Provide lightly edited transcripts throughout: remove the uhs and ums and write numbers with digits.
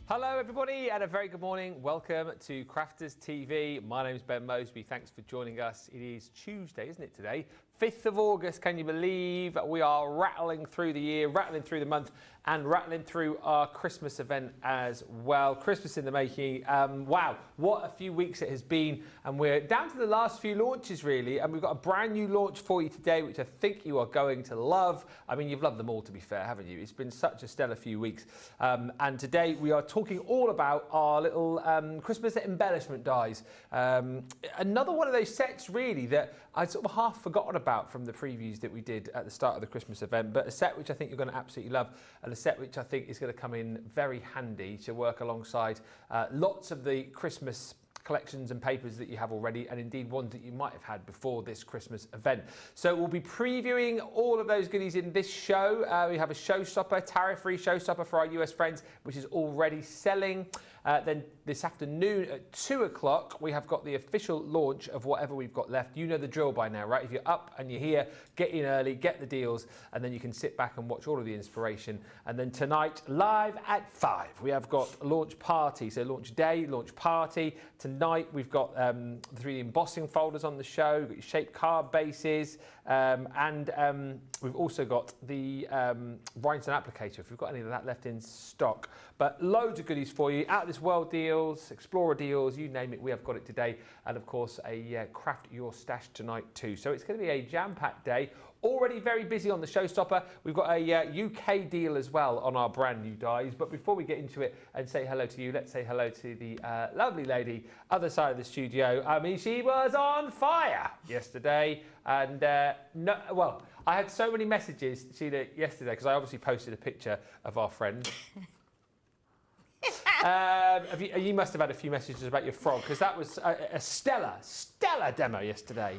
Hello everybody and a very good morning. Welcome to Crafters TV. My name is Ben Moseby. Thanks for joining us. It is Tuesday, isn't it today? 5th of August, can you believe? We are rattling through the year, rattling through the month and rattling through our Christmas event as well. Christmas in the making. Wow, what a few weeks it has been. And we're down to the last few launches really. And we've got a brand new launch for you today, which I think you are going to love. I mean, you've loved them all to be fair, haven't you? It's been such a stellar few weeks. And today we are talking all about our little Christmas embellishment dies. Another one of those sets really that I'd sort of half forgotten about from the previews that we did at the start of the Christmas event, but a set which I think you're going to absolutely love, and a set which I think is going to come in very handy to work alongside lots of the Christmas collections and papers that you have already, and indeed ones that you might have had before this Christmas event. So we'll be previewing all of those goodies in this show. We have a showstopper, tariff-free showstopper for our US friends, which is already selling. Then this afternoon at 2 o'clock, we have got the official launch of whatever we've got left. You know the drill by now, right? If you're up and you're here, get in early, get the deals, and then you can sit back and watch all of the inspiration. And then tonight, live at 5, we have got a launch party. So launch day, launch party. Tonight, we've got the 3D embossing folders on the show, we've got your shaped card bases, and we've also got the rhinestone applicator, if we've got any of that left in stock. But loads of goodies for you. Out of this world deals, explorer deals, you name it, we have got it today. And of course, a craft your stash tonight too. So it's going to be a jam-packed day. Already very busy on the showstopper. We've got a UK deal as well on our brand new dies. But before we get into it and say hello to you, let's say hello to the lovely lady other side of the studio. I mean, she was on fire yesterday. And no, well, I had so many messages, Sheila, yesterday, because I obviously posted a picture of our friend. You must have had a few messages about your frog, because that was a stellar demo yesterday.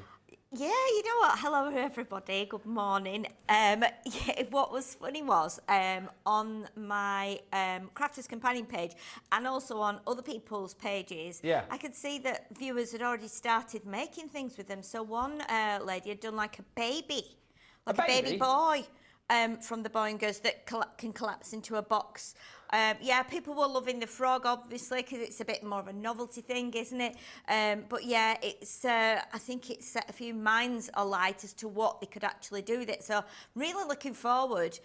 Yeah, you know what? Hello, everybody. Good morning. Yeah, what was funny was on my Crafters Companion page and also on other people's pages, yeah, I could see that viewers had already started making things with them. So one lady had done like a baby boy from the Boy and Girls that can collapse into a box. Yeah, people were loving the frog, obviously, because it's a bit more of a novelty thing, isn't it? But yeah, it's I think it set a few minds alight as to what they could actually do with it. So really looking forward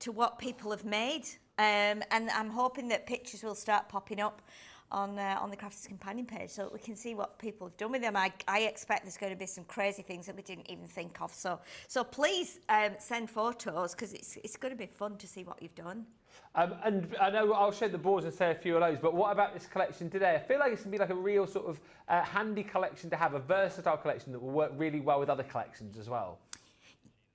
to what people have made. And I'm hoping that pictures will start popping up on the Crafters Companion page so that we can see what people have done with them. I expect there's going to be some crazy things that we didn't even think of. So please send photos, because it's going to be fun to see what you've done. And I know I'll show the boards and say a few of those, but what about this collection today? I feel like it's going to be like a real sort of handy collection to have, a versatile collection that will work really well with other collections as well.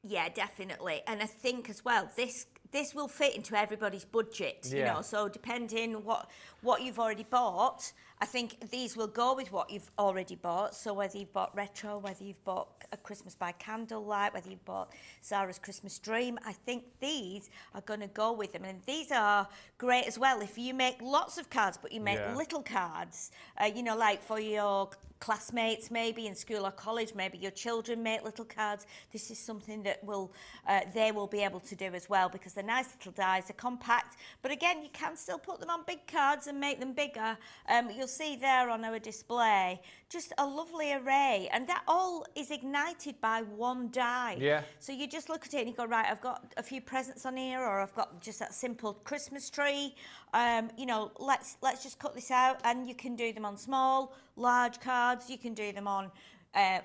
Yeah, definitely. And I think as well, this will fit into everybody's budget, yeah, you know, so depending what you've already bought, I think these will go with what you've already bought. So whether you've bought retro, whether you've bought a Christmas by candlelight, whether you've bought Sarah's Christmas Dream, I think these are going to go with them. And these are great as well if you make lots of cards, but you make little cards, you know, like for your classmates maybe in school or college, maybe your children make little cards. This is something that will they will be able to do as well, because they're nice little dies, they're compact, but again, you can still put them on big cards and make them bigger. You'll you'll see there on our display, just a lovely array. And that all is ignited by one die. Yeah. So you just look at it and you go, right, I've got a few presents on here, or I've got just that simple Christmas tree. You know, let's just cut this out. And you can do them on small, large cards. You can do them on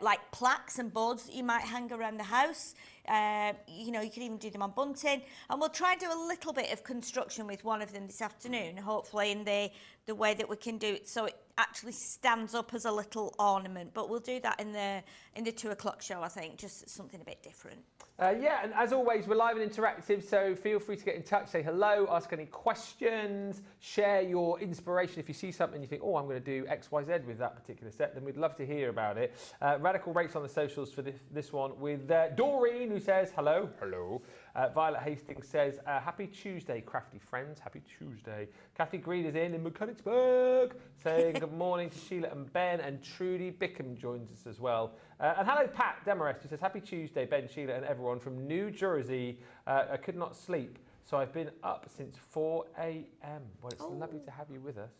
like plaques and boards that you might hang around the house. You know, you can even do them on bunting. And we'll try and do a little bit of construction with one of them this afternoon, hopefully in the way that we can do it so it actually stands up as a little ornament. But we'll do that in the 2 o'clock show, I think, just something a bit different. Yeah, and as always, we're live and interactive, so feel free to get in touch, say hello, ask any questions, share your inspiration. If you see something you think, oh, I'm going to do X, Y, Z with that particular set, then we'd love to hear about it. Radical Rates on the socials for this one with Doreen, who says hello. Hello. Violet Hastings says, happy Tuesday, crafty friends. Happy Tuesday. Kathy Green is in Mechanicsburg, saying good morning to Sheila and Ben, and Trudy Bickham joins us as well. And hello, Pat Demarest, who says, happy Tuesday, Ben, Sheila and everyone from New Jersey. I could not sleep, so I've been up since 4 a.m. Well, it's lovely to have you with us.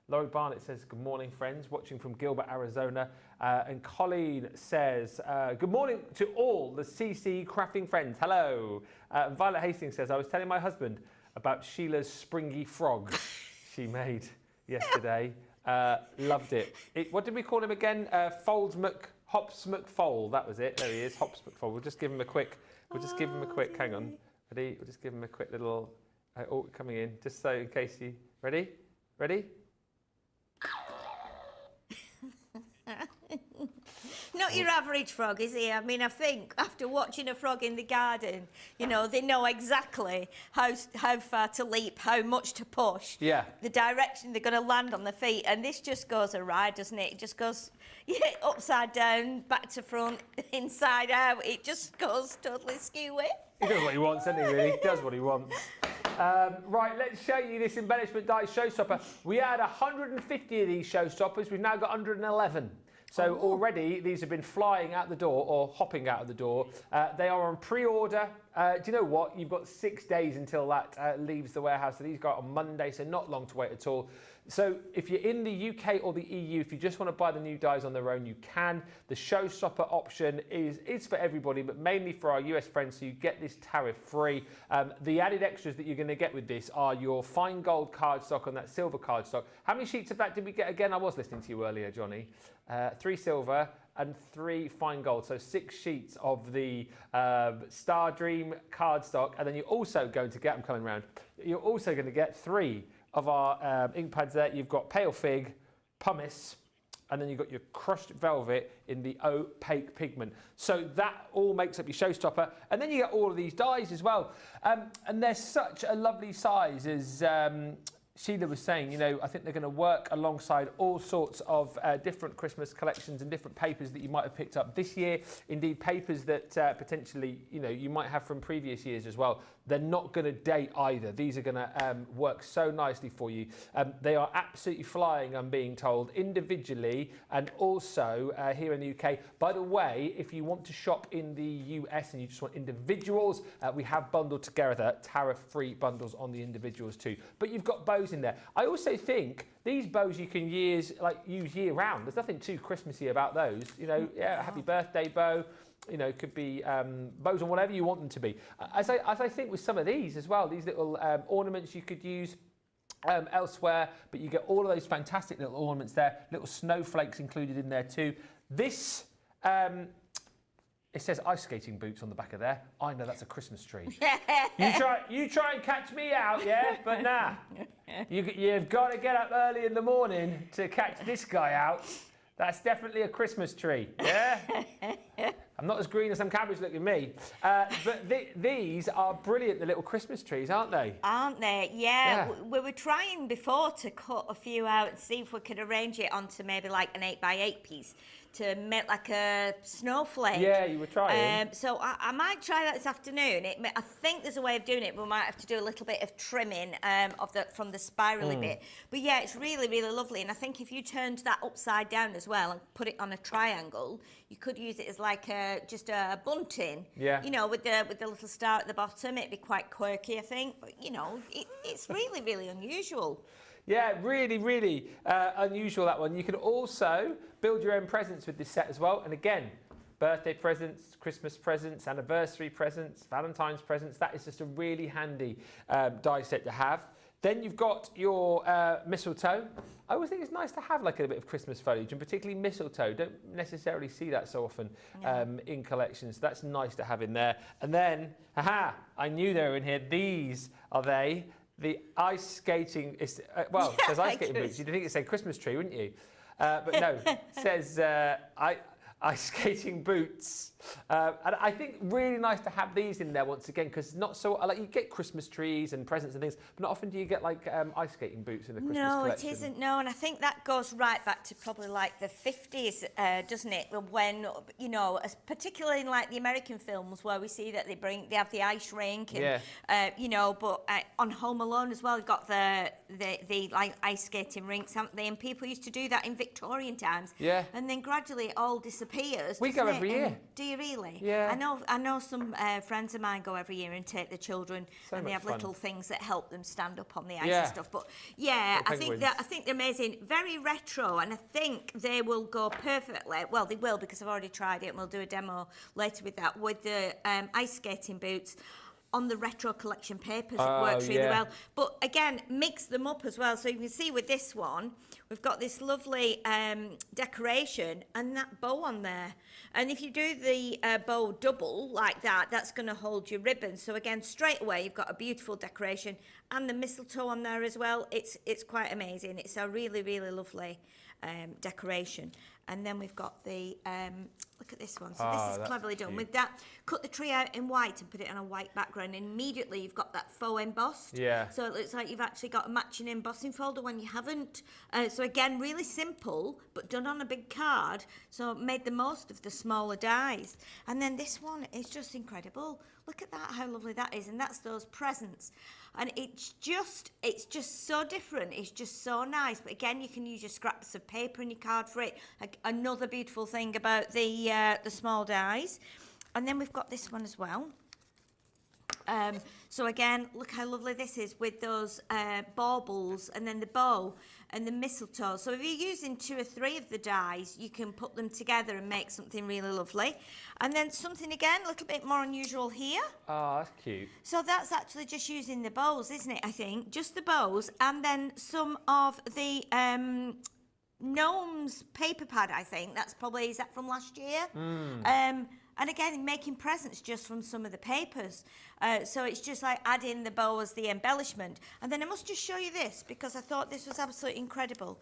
Laurie Barnett says, good morning, friends, watching from Gilbert, Arizona. And Colleen says, good morning to all the CC crafting friends. Hello. Violet Hastings says, I was telling my husband about Sheila's springy frog she made yesterday. Loved it. What did we call him again? Hops McFold. That was it. There he is, Hops McFold. We'll just give him a quick, hang on. Ready? We'll just give him a quick little, coming in, just so in case you, ready? Not your average frog, is he? I mean, I think after watching a frog in the garden, you know, they know exactly how far to leap, how much to push, the direction they're going to land on their feet. And this just goes awry, doesn't it? It just goes upside down, back to front, inside out. It just goes totally skew-whip. He does what he wants, doesn't he, really? He does what he wants. Right, let's show you this embellishment die showstopper. We had 150 of these showstoppers. We've now got 111. So already these have been flying out the door or hopping out of the door. They are on pre-order. Do you know what? You've got 6 days until that leaves the warehouse. So these go out on Monday, so not long to wait at all. So if you're in the UK or the EU, if you just want to buy the new dies on their own, you can. The showstopper option is for everybody, but mainly for our US friends, so you get this tariff free. The added extras that you're going to get with this are your fine gold cardstock and that silver cardstock. How many sheets of that did we get again? I was listening to you earlier, Johnny. 3 silver and 3 fine gold, so 6 sheets of the Star Dream cardstock, and then you're also going to get, I'm coming round, you're also going to get 3 of our ink pads there. You've got Pale Fig, Pumice, and then you've got your crushed velvet in the opaque pigment. So that all makes up your showstopper. And then you get all of these dies as well. And they're such a lovely size, as Sheila was saying. You know, I think they're going to work alongside all sorts of different Christmas collections and different papers that you might have picked up this year. Indeed, papers that potentially, you know, you might have from previous years as well. They're not going to date either. These are going to work so nicely for you. They are absolutely flying, I'm being told, individually and also here in the UK. By the way, if you want to shop in the US and you just want individuals, we have bundled together tariff-free bundles on the individuals too. But you've got bows in there. I also think these bows you can use year round. There's nothing too Christmassy about those. You know, happy birthday bow. You know, could be bows on whatever you want them to be. As I think with some of these as well, these little ornaments you could use elsewhere, but you get all of those fantastic little ornaments there, little snowflakes included in there too. This, it says ice skating boots on the back of there. I know that's a Christmas tree. You try and catch me out, yeah? But nah, you've got to get up early in the morning to catch this guy out. That's definitely a Christmas tree, yeah? I'm not as green as some cabbage look at me. But these are brilliant, the little Christmas trees, aren't they? Aren't they? Yeah. We were trying before to cut a few out and see if we could arrange it onto maybe like an 8x8 piece to make like a snowflake. Yeah, you were trying. So I might try that this afternoon. I think there's a way of doing it, but we might have to do a little bit of trimming from the spirally bit. But yeah, it's really, really lovely. And I think if you turned that upside down as well and put it on a triangle, you could use it as like just a bunting. Yeah. You know, with the little star at the bottom. It'd be quite quirky, I think. But you know, it's really, really unusual. Yeah, really, really unusual, that one. You can also build your own presents with this set as well. And again, birthday presents, Christmas presents, anniversary presents, Valentine's presents. That is just a really handy die set to have. Then you've got your mistletoe. I always think it's nice to have like a bit of Christmas foliage, and particularly mistletoe. Don't necessarily see that so often in collections. So that's nice to have in there. And then, I knew they were in here. These are they. The ice skating, well, it says ice skating boots. You'd think it said Christmas tree, wouldn't you? But no, it says ice skating boots. And I think really nice to have these in there once again, because not so, like, you get Christmas trees and presents and things, but not often do you get like ice skating boots in the Christmas collection. No, it isn't, no, and I think that goes right back to probably like the 50s, doesn't it? When, you know, particularly in like the American films where we see that they have the ice rink, and, you know, but on Home Alone as well, they've got the like ice skating rinks, haven't they? And people used to do that in Victorian times. Yeah. And then gradually it all disappears. We go every year. Do you really? Yeah. I know some friends of mine go every year and take the children, and they have little things that help them stand up on the ice and stuff. But yeah, I think they're amazing, very retro, and I think they will go perfectly. Well, they will, because I've already tried it, and we'll do a demo later with that, with the ice skating boots on the retro collection papers. It works really well. But again, mix them up as well. So you can see with this one, we've got this lovely decoration and that bow on there. And if you do the bow double like that, that's going to hold your ribbon. So again, straight away, you've got a beautiful decoration and the mistletoe on there as well. It's quite amazing. It's a really, really lovely decoration. And then we've got the, look at this one. So this is cleverly done. Cute. With that, cut the tree out in white and put it on a white background. And immediately you've got that faux embossed. Yeah. So it looks like you've actually got a matching embossing folder when you haven't. So again, really simple, but done on a big card. So made the most of the smaller dies. And then this one is just incredible. Look at that, how lovely that is. And that's those presents. And it's just so different. It's just so nice. But again, you can use your scraps of paper in your card for it. Another beautiful thing about the small dies. And then we've got this one as well. So again, look how lovely this is with those baubles and then the bow and the mistletoe. So if you're using 2 or 3 of the dies, you can put them together and make something really lovely. And then something again, a little bit more unusual here. Oh, that's cute. So that's actually just using the bows, isn't it, I think? Just the bows, and then some of the gnomes paper pad, I think. That's probably, is that from last year? And again, making presents just from some of the papers. So it's just like adding the bow as the embellishment. And then I must just show you this, because I thought this was absolutely incredible.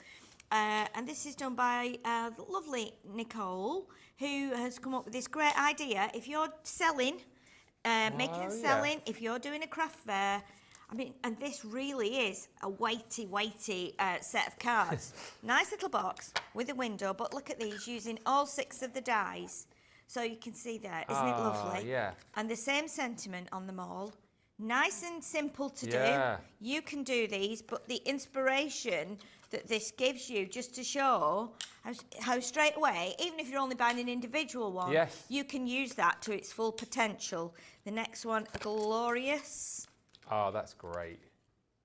And this is done by the lovely Nicole, who has come up with this great idea. If you're selling, making and selling, if you're doing a craft fair, I mean, and this really is a weighty set of cards. Nice little box with a window, but look at these, using all 6 of the dies. So you can see there, isn't it lovely? Yeah. And the same sentiment on them all. Nice and simple to do. You can do these, but the inspiration that this gives you, just to show how straight away, even if you're only buying an individual one, you can use that to its full potential. The next one, glorious. Oh, that's great.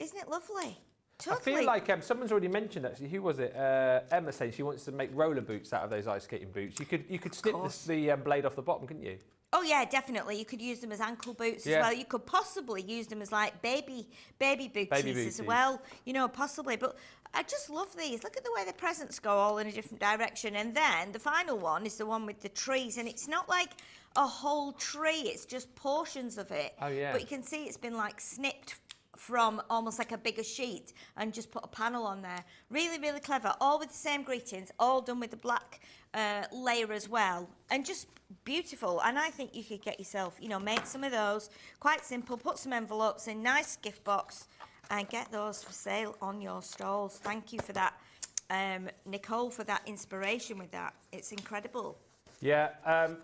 Isn't it lovely? Totally. I feel like someone's already mentioned, actually, who was it? Emma saying she wants to make roller boots out of those ice skating boots. You could snip the blade off the bottom, couldn't you? Oh yeah, definitely. You could use them as ankle boots as well. You could possibly use them as like baby booties as well. You know, possibly. But I just love these. Look at the way the presents go all in a different direction. And then the final one is the one with the trees, and it's not like a whole tree. It's just portions of it. Oh yeah. But you can see it's been like snipped from almost like a bigger sheet and just put a panel on there. Really, really clever. All with the same greetings, all done with the black layer as well. And just beautiful. And I think you could get yourself, you know, make some of those. Quite simple. Put some envelopes in, nice gift box, and get those for sale on your stalls. Thank you for that, Nicole, for that inspiration with that. It's incredible. Yeah,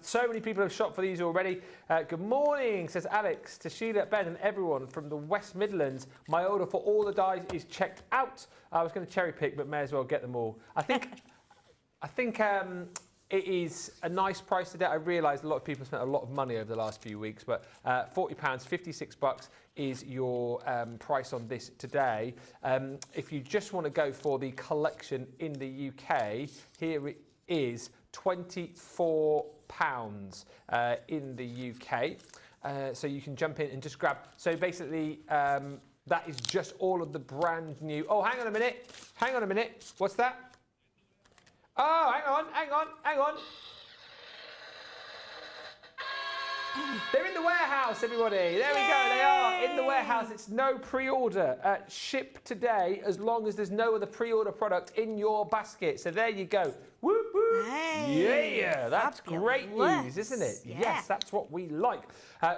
so many people have shopped for these already. Good morning, says Alex, to Sheila, Ben and everyone from the West Midlands. My order for all the dies is checked out. I was going to cherry pick, but may as well get them all. I think It is a nice price today. I realise a lot of people spent a lot of money over the last few weeks, but £40, £56 is your price on this today. If you just want to go for the collection in the UK, here it is £24 in the UK. So you can jump in and just grab. So basically, that is just all of the brand new. Oh, hang on a minute. Hang on a minute. What's that? Oh, hang on. They're in the warehouse, everybody. There we go. They are in the warehouse. It's no pre-order. Ship today as long as there's no other pre-order product in your basket. So there you go. Whoop, whoop. Hey, yeah, that's great news, isn't it? Yeah. Yes, that's what we like.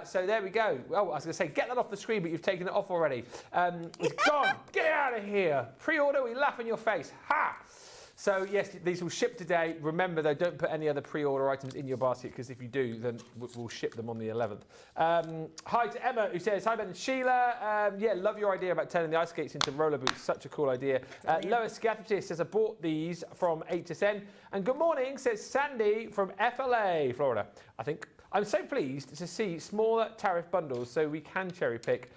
So there we go. Oh, I was going to say, get that off the screen, but you've taken it off already. It's gone. Get out of here. Pre-order, we laugh in your face. Ha! So yes, these will ship today. Remember though, don't put any other pre-order items in your basket, because if you do, then we'll ship them on the 11th. Hi to Emma, who says, hi Ben and Sheila. Yeah, love your idea about turning the ice skates into roller boots. Such a cool idea. Lois Scatterty says, I bought these from HSN. And good morning, says Sandy from FLA, Florida. I'm so pleased to see smaller tariff bundles so we can cherry pick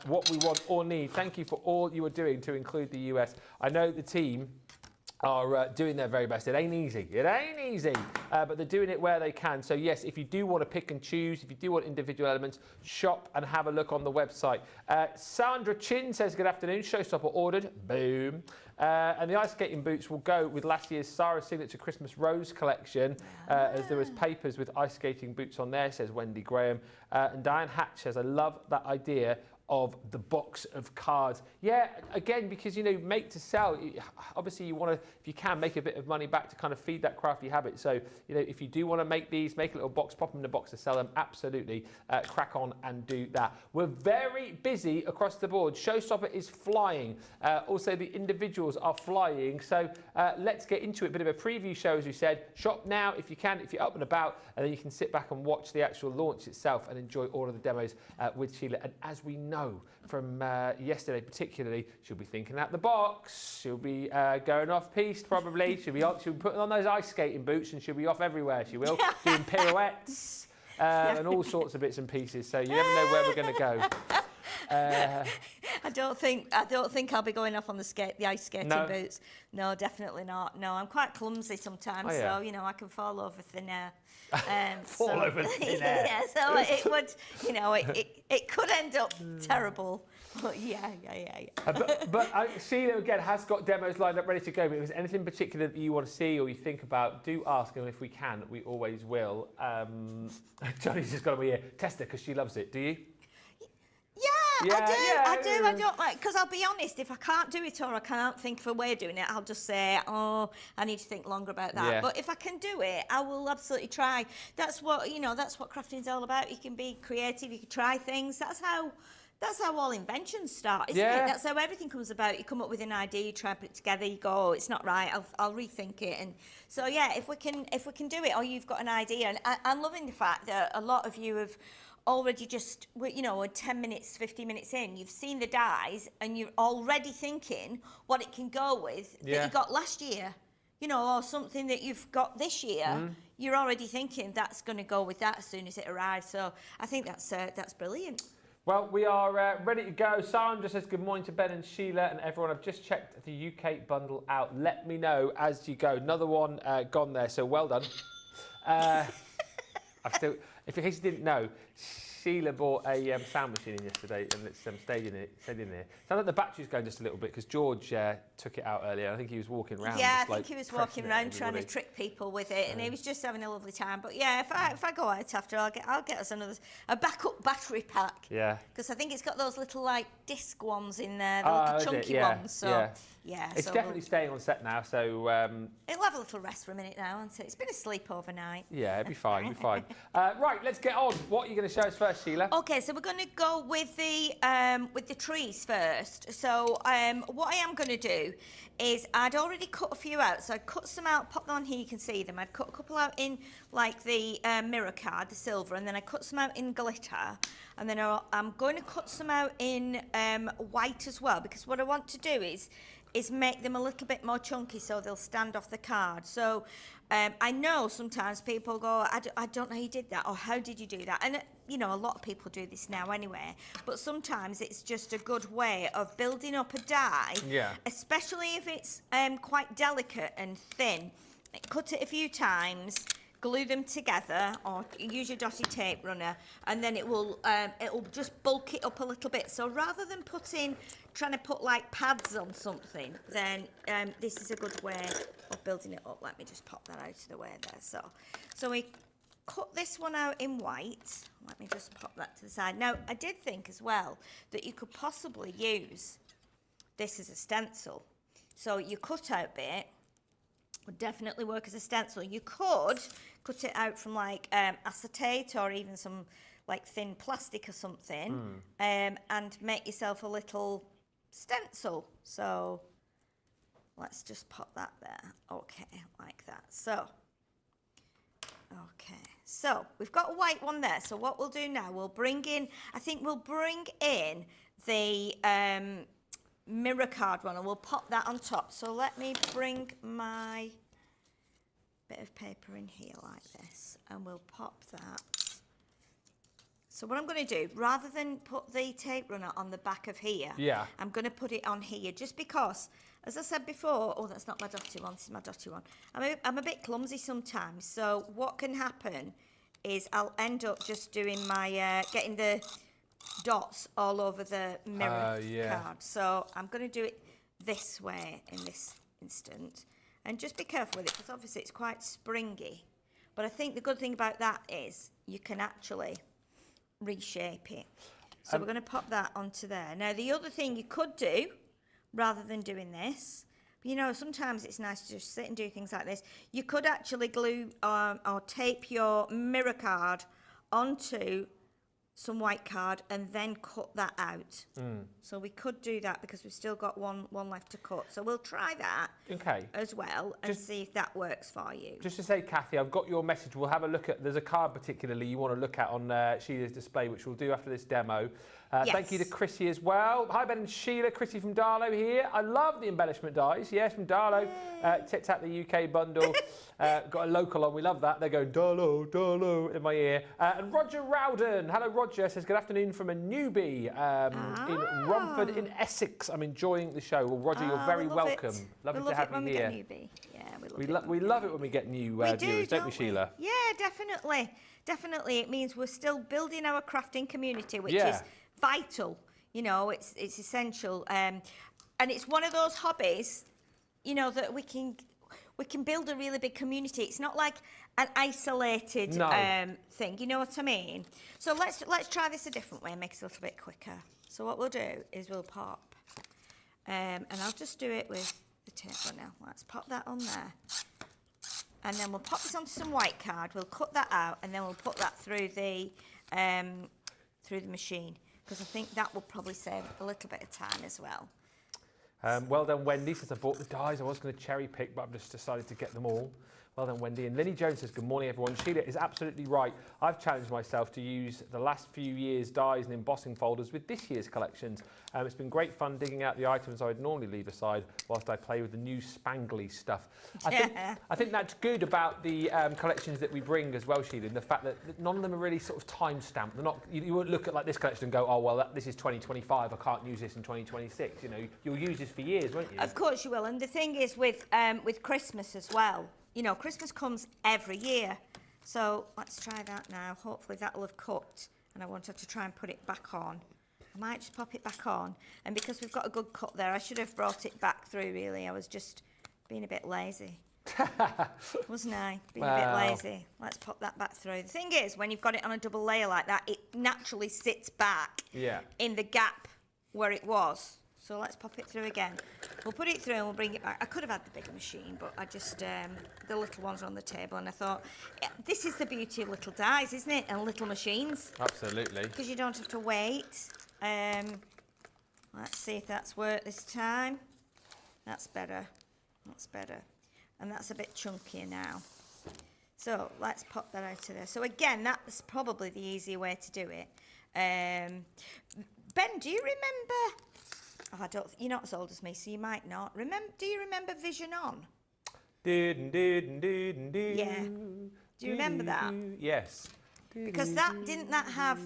what we want or need. Thank you for all you are doing to include the US. I know the team are doing their very best. It ain't easy, but they're doing it where they can. So yes, if you do want to pick and choose, if you do want individual elements, shop and have a look on the website. Sandra Chin says, good afternoon, Showstopper ordered, boom. And the ice skating boots will go with last year's Sarah's Signature Christmas Rose collection, as there was papers with ice skating boots on there, says Wendy Graham. And Diane Hatch says, I love that idea of the box of cards. Yeah, again, because, you know, make to sell, obviously you want to, if you can, make a bit of money back to kind of feed that crafty habit. So, you know, if you do want to make these, make a little box, pop them in a box to sell them, absolutely crack on and do that. We're very busy across the board. Showstopper is flying. Also, the individuals are flying. So let's get into it. Bit of a preview show, as we said. Shop now if you can, if you're up and about, and then you can sit back and watch the actual launch itself and enjoy all of the demos with Sheila. And as we know from yesterday particularly, she'll be thinking out the box. She'll be going off piste probably. She'll be putting on those ice skating boots, and she'll be off everywhere. She will doing pirouettes and all sorts of bits and pieces. So you never know where we're going to go. I don't think I'll be going off on the ice skating boots. No, definitely not. No, I'm quite clumsy sometimes, so you know I can fall over thin air. Fall over thin air. Yeah, so it would, you know, it could end up terrible. But yeah. But Sheila again has got demos lined up ready to go. But if there's anything particular that you want to see or you think about, do ask, and if we can, we always will. Johnny's just got on my ear. Test her because she loves it. Do you? I do. I don't like, because I'll be honest, if I can't do it or I can't think of a way of doing it, I'll just say, oh, I need to think longer about that. Yeah. But if I can do it, I will absolutely try. That's what, you know, that's what crafting is all about. You can be creative, you can try things. That's how all inventions start, isn't it? That's how everything comes about. You come up with an idea, you try and put it together, you go, oh, it's not right, I'll rethink it. And so yeah, if we can do it, or you've got an idea, and I'm loving the fact that a lot of you have already just, you know, 10 minutes, 15 minutes in, you've seen the dies and you're already thinking what it can go with that you got last year, you know, or something that you've got this year. You're already thinking that's going to go with that as soon as it arrives. So I think that's brilliant. Well, we are ready to go. Sandra says good morning to Ben and Sheila and everyone. I've just checked the UK bundle out. Let me know as you go. Another one gone there, so well done. If in case you didn't know, Sheila bought a sound machine in yesterday, and it's stayed in there. Sounds like the battery's going just a little bit because George took it out earlier. I think he was walking around. Yeah, I think he was walking around trying to trick people with it, and he was just having a lovely time. But yeah, if I go out after, I'll get us a backup battery pack. Yeah. Because I think it's got those little like disc ones in there, the little chunky ones. So yeah. It's definitely staying on set now, so it'll have a little rest for a minute now, and it's been asleep overnight. Yeah, it'll be fine. Right, let's get on. What are you going to show us first, Sheila? Okay, so we're going to go with the trees first. So what I am going to do is I'd already cut a few out. So I cut some out, pop them on here, you can see them. I'd cut a couple out in like the mirror card, the silver, and then I cut some out in glitter. And then I'm going to cut some out in white as well, because what I want to do is make them a little bit more chunky so they'll stand off the card. So I know sometimes people go, I don't know how you did that, or how did you do that? And, you know, a lot of people do this now anyway, but sometimes it's just a good way of building up a die, especially if it's quite delicate and thin. Cut it a few times, glue them together, or use your dotty tape runner, and then it'll just bulk it up a little bit. So rather than trying to put like pads on something, then this is a good way of building it up. Let me just pop that out of the way there. So we cut this one out in white. Let me just pop that to the side. Now, I did think as well that you could possibly use this as a stencil. So your cutout bit would definitely work as a stencil. You could cut it out from like acetate or even some like thin plastic or something, and make yourself a little stencil. So let's just pop that there. Okay, like that. So, okay. So we've got a white one there. So what we'll do now, we'll bring in the mirror card one, and we'll pop that on top. So let me bring my bit of paper in here like this, and we'll pop that. So what I'm going to do, rather than put the tape runner on the back of here, I'm going to put it on here, just because, as I said before, oh, that's not my dotty one, this is my dotty one. I'm a bit clumsy sometimes, so what can happen is I'll end up just doing my, getting the dots all over the mirror card. So I'm going to do it this way in this instant. And just be careful with it, because obviously it's quite springy. But I think the good thing about that is you can actually reshape it. So we're going to pop that onto there. Now, the other thing you could do, rather than doing this, you know, sometimes it's nice to just sit and do things like this. You could actually glue or tape your mirror card onto some white card and then cut that out. So we could do that, because we've still got one left to cut. So we'll try that as well, and see if that works for you. Just to say, Kathy, I've got your message. We'll have a look at, there's a card particularly you want to look at on Sheila's display, which we'll do after this demo. Thank you to Chrissy as well. Hi, Ben and Sheila. Chrissy from Darlow here. I love the embellishment dies. Yes, from Darlow. Tits out the UK bundle. Got a local on. We love that. They're going Darlow, Darlow in my ear. And Roger Rowden. Hello, Roger. Says, good afternoon from a newbie in Romford in Essex. I'm enjoying the show. Well, Roger, you're very welcome. Lovely to have you here. We love it when we get new viewers, don't we, Sheila? Yeah, definitely. Definitely. It means we're still building our crafting community, which is vital. You know, it's essential. And it's one of those hobbies, you know, that we can build a really big community. It's not like an isolated thing. You know what I mean? So let's try this a different way and make it a little bit quicker. So what we'll do is we'll pop, and I'll just do it with the tape runner. Let's pop that on there. And then we'll pop this onto some white card. We'll cut that out, and then we'll put that through the machine, because I think that will probably save a little bit of time as well. Well done, Wendy. Says I bought the dies. I was going to cherry pick, but I've just decided to get them all. Well done, Wendy. And Lynnie Jones says, good morning, everyone. Sheila is absolutely right. I've challenged myself to use the last few years' dies and embossing folders with this year's collections. It's been great fun digging out the items I would normally leave aside whilst I play with the new spangly stuff. I think that's good about the collections that we bring as well, Sheila, and the fact that none of them are really sort of time-stamped. They're not. You won't look at like this collection and go, oh, well, this is 2025. I can't use this in 2026. You know, you'll use this for years, won't you? Of course you will. And the thing is with Christmas as well. You know, Christmas comes every year. So let's try that now. Hopefully that will have cooked. And I wanted to try and put it back on. I might just pop it back on. And because we've got a good cut there, I should have brought it back through, really. I was just being a bit lazy. Wasn't I? Being a bit lazy. Let's pop that back through. The thing is, when you've got it on a double layer like that, it naturally sits back in the gap where it was. So let's pop it through again. We'll put it through and we'll bring it back. I could have had the bigger machine, but I just, the little ones are on the table, and I thought, this is the beauty of little dies, isn't it? And little machines. Absolutely. Because you don't have to wait. Let's see if that's worked this time. That's better. That's better. And that's a bit chunkier now. So let's pop that out of there. So again, that's probably the easier way to do it. Ben, do you remember... Oh, you're not as old as me, so you might not. Do you remember Vision On? Yeah. Do you remember that? Yes. Because didn't that have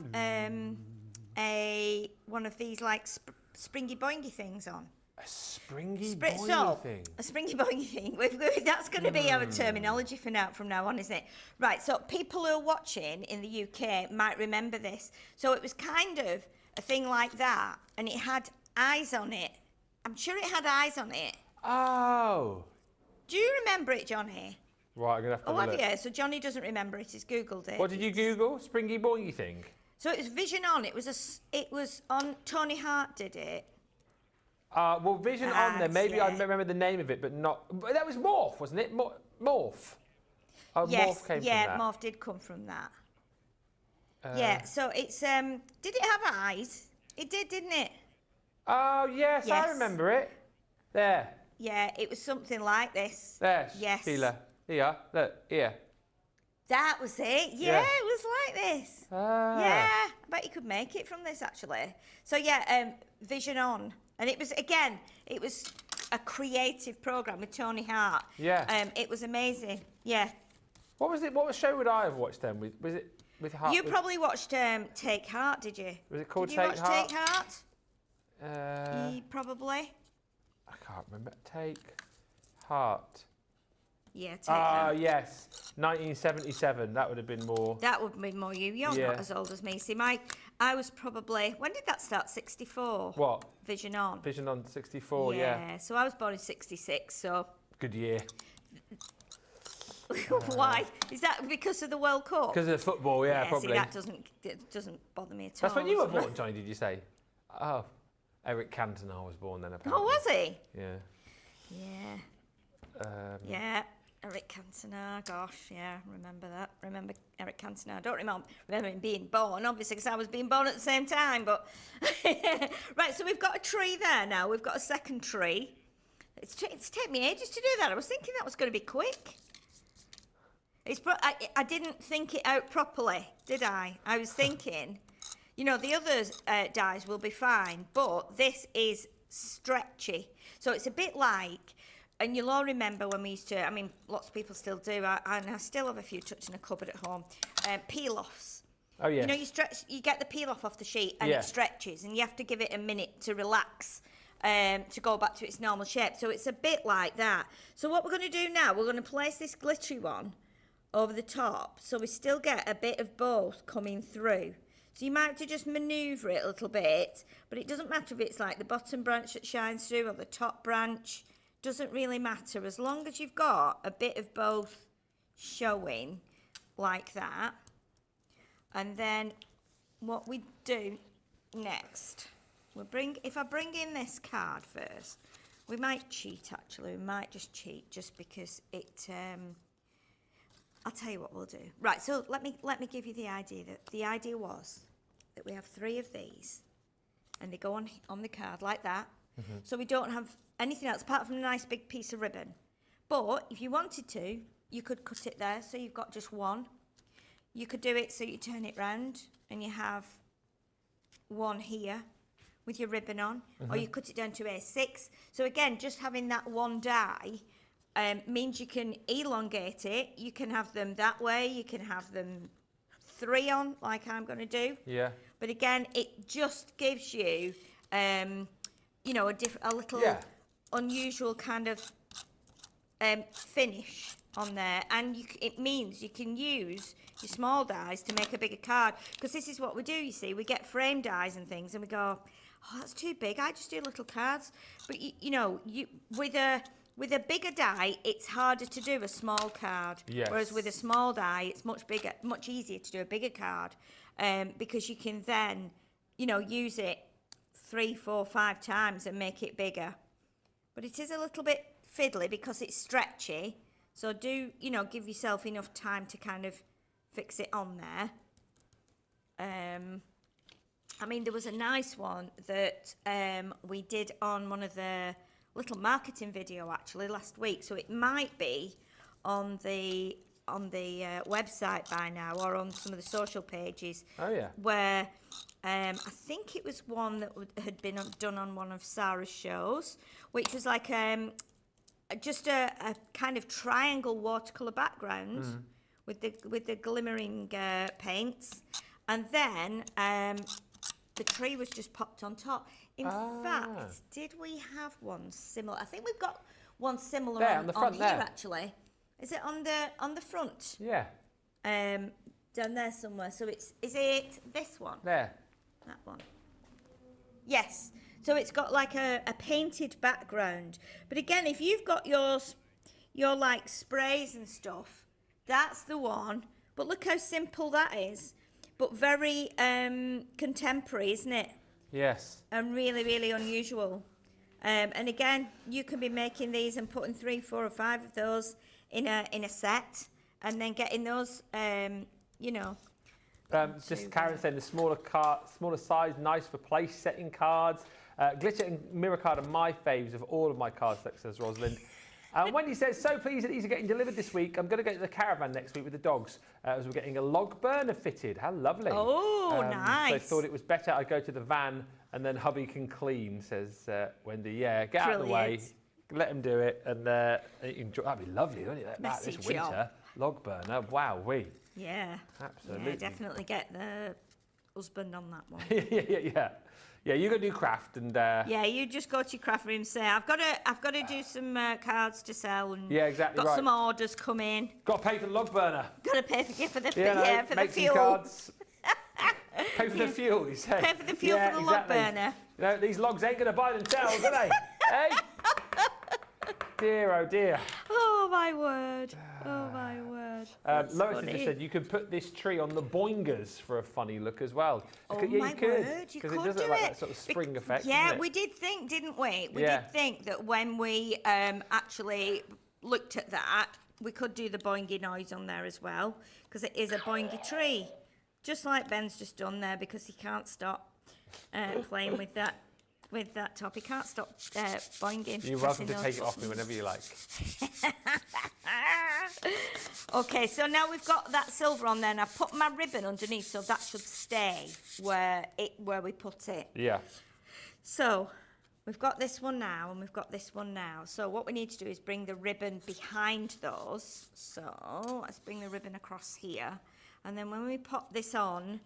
one of these like springy boingy things on? A springy boingy thing. A springy boingy thing. That's going to be our terminology from now on, isn't it? Right. So people who are watching in the UK might remember this. So it was kind of a thing like that, and it had eyes on it. I'm sure it had eyes on it. Oh. Do you remember it, Johnny? Right, I'm gonna have to have a look. You? So Johnny doesn't remember it. He's googled it. What did you Google? Springy boingy thing. So it was Vision On. It was on. Tony Hart did it. Well, Vision On there. Maybe I remember the name of it, but not. But that was Morph, wasn't it? Morph. Oh, Yes. Morph came from Yeah, that. Morph did come from that. Yeah. So it's did it have eyes? It did, didn't it? Oh yes, I remember it. There. Yeah, it was something like this. There. Yes. Sheila. Here. Look. Here. That was it. Yeah, it was like this. Ah. Yeah, I bet you could make it from this actually. So yeah, Vision On, and it was a creative program with Tony Hart. Yeah. It was amazing. Yeah. What was it? What show would I have watched then? Was it with Hart? You probably watched Take Heart, did you? Was it called Take Heart? Did you watch Take Heart? Probably. I can't remember. Take Heart. Yeah, Take Heart. Oh, yes. 1977. That would have been more. That would be more you. You're not as old as me. See, I was probably. When did that start? 64. What? Vision On. Vision On 64. Yeah. So I was born in 66. So. Good year. Why? Is that because of the World Cup? Because of the football. Yeah, probably. See, that doesn't bother me at all. That's when you were born, Johnny. Did you say? Oh, Eric Cantona was born then. Apparently. Oh, was he? Yeah. Yeah. Yeah. Eric Cantona, gosh, yeah, remember that. Remember Eric Cantona. I don't remember him being born, obviously, because I was being born at the same time. But right, so we've got a tree there now. We've got a second tree. It's taken me ages to do that. I was thinking that was going to be quick. I didn't think it out properly, did I? I was thinking, the other dies will be fine, but this is stretchy. So it's a bit like. And you'll all remember when we used to, lots of people still do, and I still have a few tucked in a cupboard at home, peel-offs. Oh, yeah. You get the peel-off off the sheet and it stretches, and you have to give it a minute to relax, to go back to its normal shape. So it's a bit like that. So what we're going to do now, we're going to place this glittery one over the top, so we still get a bit of both coming through. So you might have to just manoeuvre it a little bit, but it doesn't matter if it's like the bottom branch that shines through or the top branch. Doesn't really matter as long as you've got a bit of both showing like that. And then what we do next, if I bring in this card first, we might cheat actually. We might just cheat just because it. I'll tell you what we'll do. Right. So let me give you the idea. The idea was that we have 3 of these, and they go on the card like that. Mm-hmm. So we don't have anything else apart from a nice big piece of ribbon. But if you wanted to, you could cut it there so you've got just one. You could do it so you turn it round and you have one here with your ribbon on, or you cut it down to A6. So again, just having that one die means you can elongate it. You can have them that way. You can have them 3 on, like I'm going to do. Yeah. But again, it just gives you, a little unusual kind of finish on there, and it means you can use your small dies to make a bigger card, because this is what we do, you see. We get frame dies and things and we go, oh, that's too big, I just do little cards. But with a bigger die, it's harder to do a small card. Yes. Whereas with a small die, it's much easier to do a bigger card, because you can then use it 3, 4, 5 times and make it bigger. But it is a little bit fiddly because it's stretchy. So do, give yourself enough time to kind of fix it on there. There was a nice one that we did on one of the little marketing video actually last week. So it might be on the website by now, or on some of the social pages. Oh yeah. Where I think it was one that had been done on one of Sarah's shows, which was like just a kind of triangle watercolour background with the glimmering paints, and then the tree was just popped on top. In fact, did we have one similar? I think we've got one similar there, on the front here there. actually. Is it on the front? Yeah. Down there somewhere. So is it this one? There. That one. Yes. So it's got like a painted background. But again, if you've got your like sprays and stuff, that's the one. But look how simple that is. But very contemporary, isn't it? Yes. And really, really unusual. And again, you can be making these and putting 3, 4 or 5 of those in a set, and then getting those, you know. Just Karen saying the smaller size, nice for place setting cards. Glitter and mirror card are my faves of all of my card sets, says Rosalind. Wendy says, so pleased that these are getting delivered this week. I'm going to go to the caravan next week with the dogs as we're getting a log burner fitted. How lovely. Oh, nice. So I thought it was better I'd go to the van and then hubby can clean, says Wendy. Yeah, get out of the way, let him do it, and enjoy. That'd be lovely, wouldn't it? That this winter. Log burner, wow, Yeah. Absolutely. Yeah, definitely get the husband on that one. Yeah, you go do craft and. Yeah, you just go to your craft room and say, I've got to do some cards to sell, and yeah, exactly got some orders come in. Got to pay for the log burner. Got to pay for the for the fuel. Cards. Pay for the fuel, you say. Pay for the fuel for the log burner. You know, these logs ain't going to buy themselves, are they? Hey. Dear, oh dear. Oh my word. Oh my word. Lois has just said you could put this tree on the boingers for a funny look as well. Oh yeah, my you could, word, you could because it does do look like it. that sort of spring effect. Yeah, we did think, didn't we? We did think that when we actually looked at that, we could do the boingy noise on there as well, because it is a boingy tree, just like Ben's just done there, because he can't stop playing with that. With that top, he can't stop boinging. You're welcome to take it off me whenever you like. Okay, so now we've got that silver on there, and I've put my ribbon underneath, so that should stay where we put it. Yeah. So we've got this one now, and we've got this one now. So what we need to do is bring the ribbon behind those. So let's bring the ribbon across here, and then when we pop this on.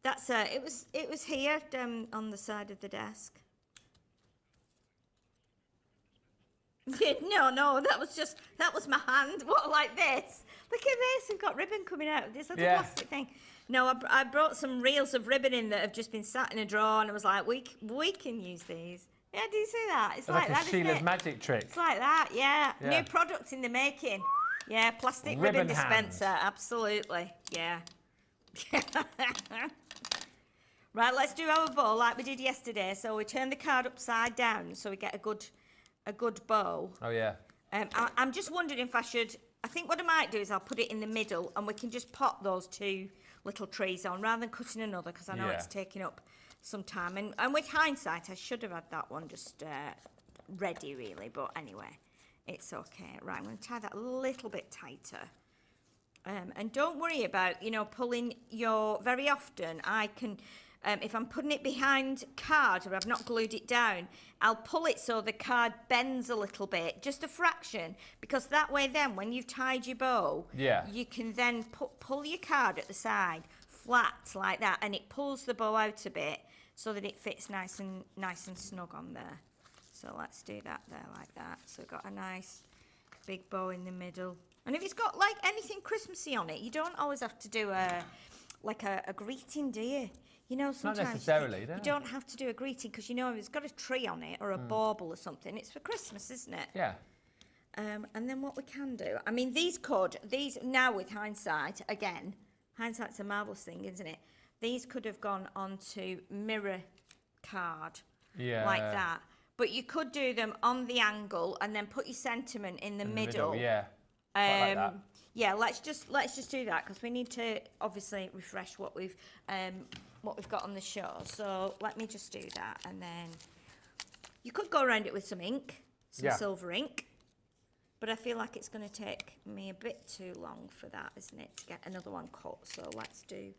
That's it was here on the side of the desk. No, that was my hand. What, like this? Look at this, we've got ribbon coming out. This little plastic thing. No, I brought some reels of ribbon in that have just been sat in a drawer, and I was like, we can use these. Yeah, do you see that? It's like that, Sheila's magic trick. It's like that, yeah. New product in the making. Yeah, plastic ribbon dispenser, absolutely. Yeah. Right, let's do our bow like we did yesterday. So we turn the card upside down so we get a good bow. Oh yeah. I'm just wondering if I think what I might do is I'll put it in the middle, and we can just pop those 2 little trees on rather than cutting another, because I know it's taking up some time. And with hindsight, I should have had that one just ready really, but anyway, it's okay. Right, I'm going to tie that a little bit tighter. And don't worry about, pulling very often I can, if I'm putting it behind card or I've not glued it down, I'll pull it so the card bends a little bit, just a fraction, because that way then when you've tied your bow, you can then pull your card at the side flat like that, and it pulls the bow out a bit so that it fits nice and snug on there. So let's do that there like that. So we've got a nice big bow in the middle. And if it's got like anything Christmassy on it, you don't always have to do a greeting, do you? Sometimes not necessarily, you don't have to do a greeting, because if it's got a tree on it or a bauble or something, it's for Christmas, isn't it? Yeah. And then what we can do, I mean, these now with hindsight, again, hindsight's a marvellous thing, isn't it? These could have gone onto mirror card like that. But you could do them on the angle and then put your sentiment in the middle. Yeah. Like that. Yeah, let's just do that, because we need to obviously refresh what we've got on the show. So let me just do that, and then you could go around it with some ink, silver ink, but I feel like it's going to take me a bit too long for that, isn't it, to get another one cut. So let's do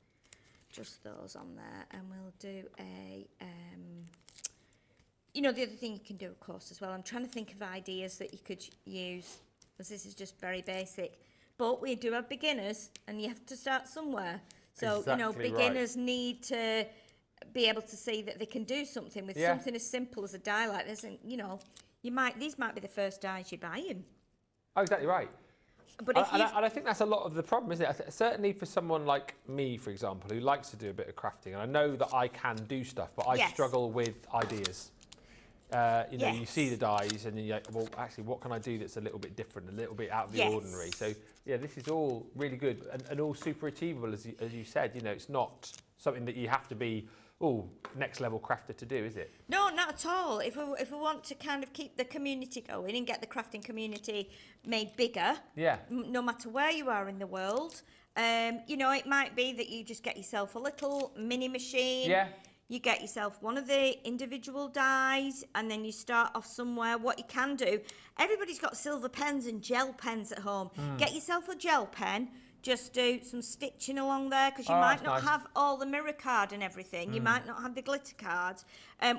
just those on there, and we'll do you know, the other thing you can do, of course, as well, I'm trying to think of ideas that you could use, because this is just very basic. But we do have beginners, and you have to start somewhere. So, Exactly, you know, beginners need to be able to see that they can do something with something as simple as a die like this. And, you know, these might be the first dies you're buying. Oh, exactly right. But and I think that's a lot of the problem, isn't it? Certainly for someone like me, for example, who likes to do a bit of crafting, and I know that I can do stuff, but I struggle with ideas. You know, you see the dies and then you're like, well, actually, what can I do that's a little bit different, a little bit out of the ordinary? So, yeah, this is all really good and all super achievable, as you said. You know, it's not something that you have to be, next level crafter to do, is it? No, not at all. If we want to kind of keep the community going and get the crafting community made bigger, no matter where you are in the world, you know, it might be that you just get yourself a little mini machine. Yeah. You get yourself one of the individual dies, and then you start off somewhere. What you can do, everybody's got silver pens and gel pens at home. Get yourself a gel pen. Just do some stitching along there, because you might not have all the mirror card and everything. You might not have the glitter cards.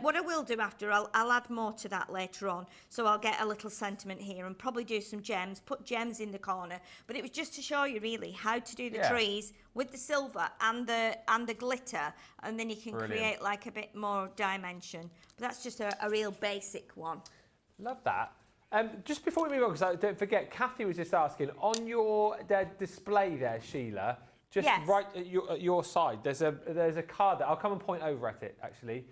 What I will do after, I'll add more to that later on. So I'll get a little sentiment here and probably do some gems, put gems in the corner. But it was just to show you really how to do the trees with the silver and the glitter, and then you can create like a bit more dimension. But that's just a real basic one. Love that. Just before we move on, because don't forget, Kathy was just asking, on your display there, Sheila, just right at your side, there's a card that I'll come and point over at it, actually.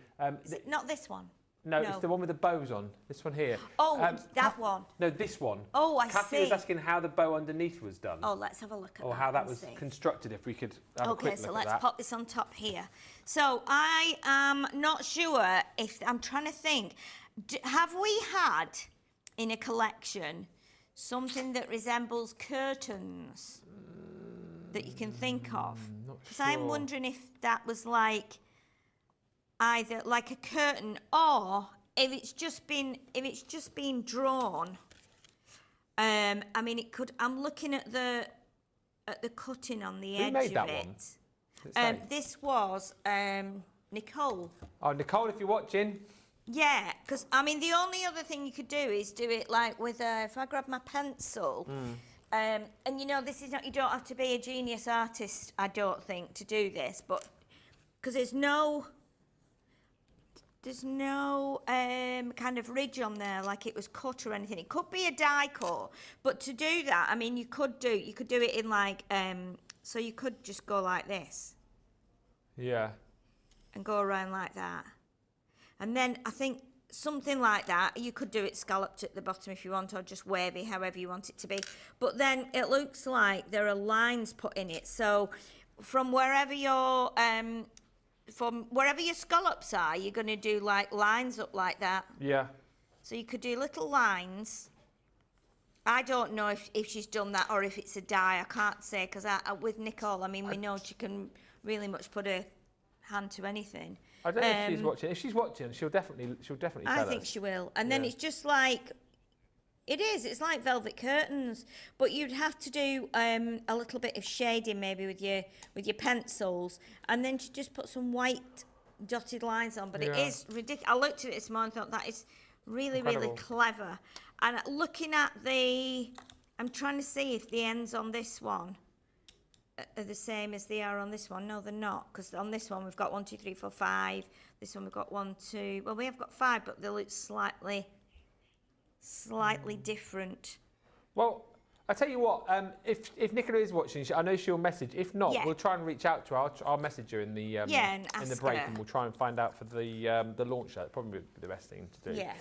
Is it not this one? No, it's the one with the bows on. This one here. Oh, that one. No, this one. Oh, I see. Kathy was asking how the bow underneath was done. Oh, let's have a look at that. Or how that was constructed, if we could have a quick look at that. Okay, so let's pop this on top here. So I am not sure if, I'm trying to think, have we had in a collection something that resembles curtains that you can think of? Because I'm wondering if that was like either like a curtain, or if it's just been drawn. I mean, it could. I'm looking at the cutting on the edge made of that it. one? This was Nicole. Oh, Nicole, if you're watching. Yeah, because I mean, the only other thing you could do is do it like with if I grab my pencil, and you know, this is not, you don't have to be a genius artist, I don't think, to do this, but because there's no kind of ridge on there like it was cut or anything. It could be a die cut, but to do that, I mean, you could do it in like so you could just go like this. Yeah. And go around like that. And then I think something like that, you could do it scalloped at the bottom if you want, or just wavy, however you want it to be. But then it looks like there are lines put in it. So from wherever your scallops are, you're going to do like lines up like that. Yeah. So you could do little lines. I don't know if she's done that or if it's a die. I can't say, because with Nicole, I mean, we know she can really much put her hand to anything. I don't know if she's watching. If she's watching, she'll definitely tell us. I think she will. And then it's just like, it's like velvet curtains, but you'd have to do a little bit of shading maybe with your pencils, and then just put some white dotted lines on. But it is ridiculous. I looked at it this morning and thought that is really, really clever. And looking at I'm trying to see if the ends on this one are the same as they are on this one. No, they're not, because on this one we've got 1, 2, 3, 4, 5. This one we've got 1, 2. Well, we have got 5, but they look slightly different. Well, I tell you what, if Nicola is watching, I know she'll message. If not, we'll try and reach out to her. I'll message her in the and in the break, her. and we'll try and find out for the launch. That'd probably be the best thing to do. Yeah.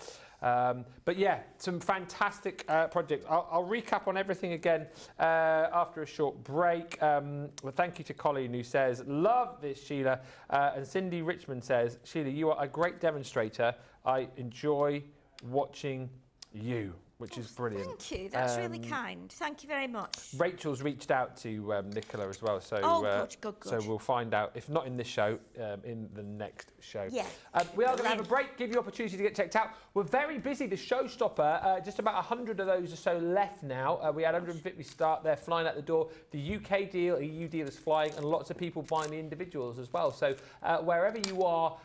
But yeah, some fantastic projects. I'll recap on everything again after a short break. Well, thank you to Colleen, who says, love this, Sheila. And Cindy Richmond says, Sheila, you are a great demonstrator. I enjoy watching you. which is brilliant. Thank you. That's really kind. Thank you very much. Rachel's reached out to Nicola as well, so good. So we'll find out, if not in this show, in the next show. Yeah. We are going to have a break, give you opportunity to get checked out. We're very busy. The Showstopper, just about 100 of those or so left now. We had 150 start. They're flying out the door. The UK deal, EU deal is flying, and lots of people buying the individuals as well. So wherever you are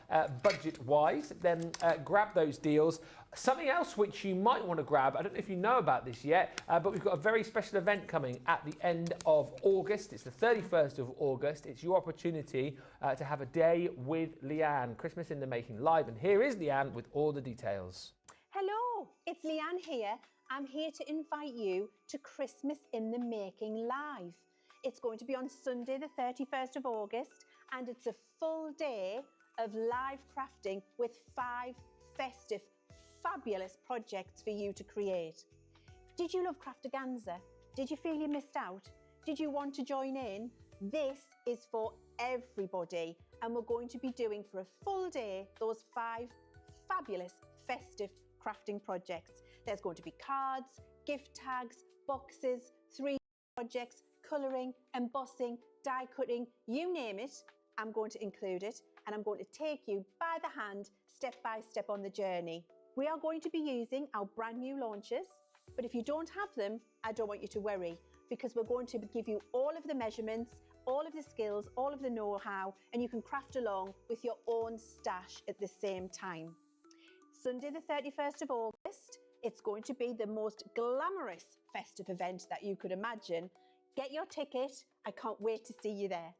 budget-wise, then grab those deals. Something else which you might want to grab, I don't know if you know about this yet, but we've got a very special event coming at the end of August. It's the 31st of August. It's your opportunity to have a day with Leanne. Christmas in the Making live. And here is Leanne with all the details. Hello, it's Leanne here. I'm here to invite you to Christmas in the Making live. It's going to be on Sunday, the 31st of August, and it's a full day of live crafting with 5 festive fabulous projects for you to create. Did you love Craftaganza? Did you feel you missed out? Did you want to join in? This is for everybody, and we're going to be doing for a full day those 5 fabulous festive crafting projects. There's going to be cards, gift tags, boxes, 3 projects, colouring, embossing, die cutting, you name it, I'm going to include it, and I'm going to take you by the hand, step by step on the journey. We are going to be using our brand new launchers, but if you don't have them, I don't want you to worry, because we're going to give you all of the measurements, all of the skills, all of the know-how, and you can craft along with your own stash at the same time. Sunday the 31st of August, it's going to be the most glamorous festive event that you could imagine. Get your ticket, I can't wait to see you there.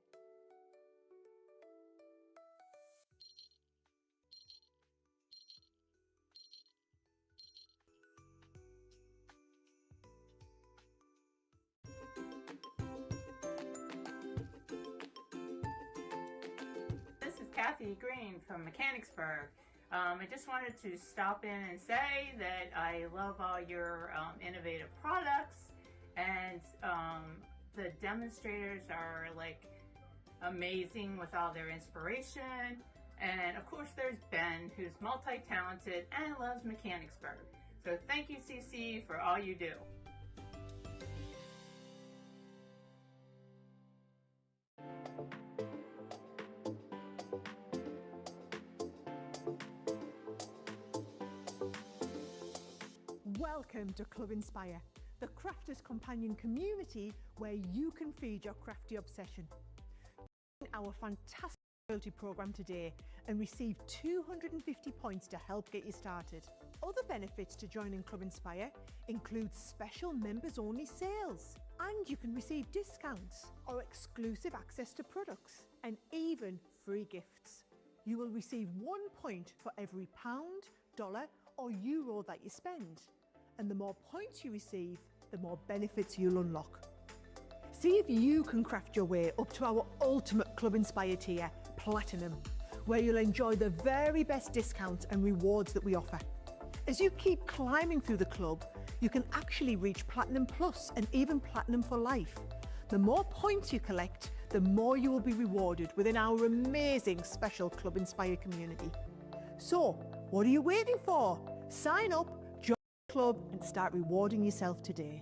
Kathy Green from Mechanicsburg. I just wanted to stop in and say that I love all your innovative products, and the demonstrators are like amazing with all their inspiration. And of course there's Ben, who's multi-talented and loves Mechanicsburg. So thank you, CC, for all you do. Welcome to Club Inspire, the Crafters Companion community where you can feed your crafty obsession. Join our fantastic loyalty program today and receive 250 points to help get you started. Other benefits to joining Club Inspire include special members-only sales, and you can receive discounts or exclusive access to products, and even free gifts. You will receive 1 point for every pound, dollar or euro that you spend. And the more points you receive, the more benefits you'll unlock. See if you can craft your way up to our ultimate Club Inspire tier, Platinum, where you'll enjoy the very best discounts and rewards that we offer. As you keep climbing through the club, you can actually reach Platinum Plus and even Platinum for life. The more points you collect, the more you will be rewarded within our amazing special Club Inspire community. So, what are you waiting for? Sign up, join the club and start rewarding yourself today.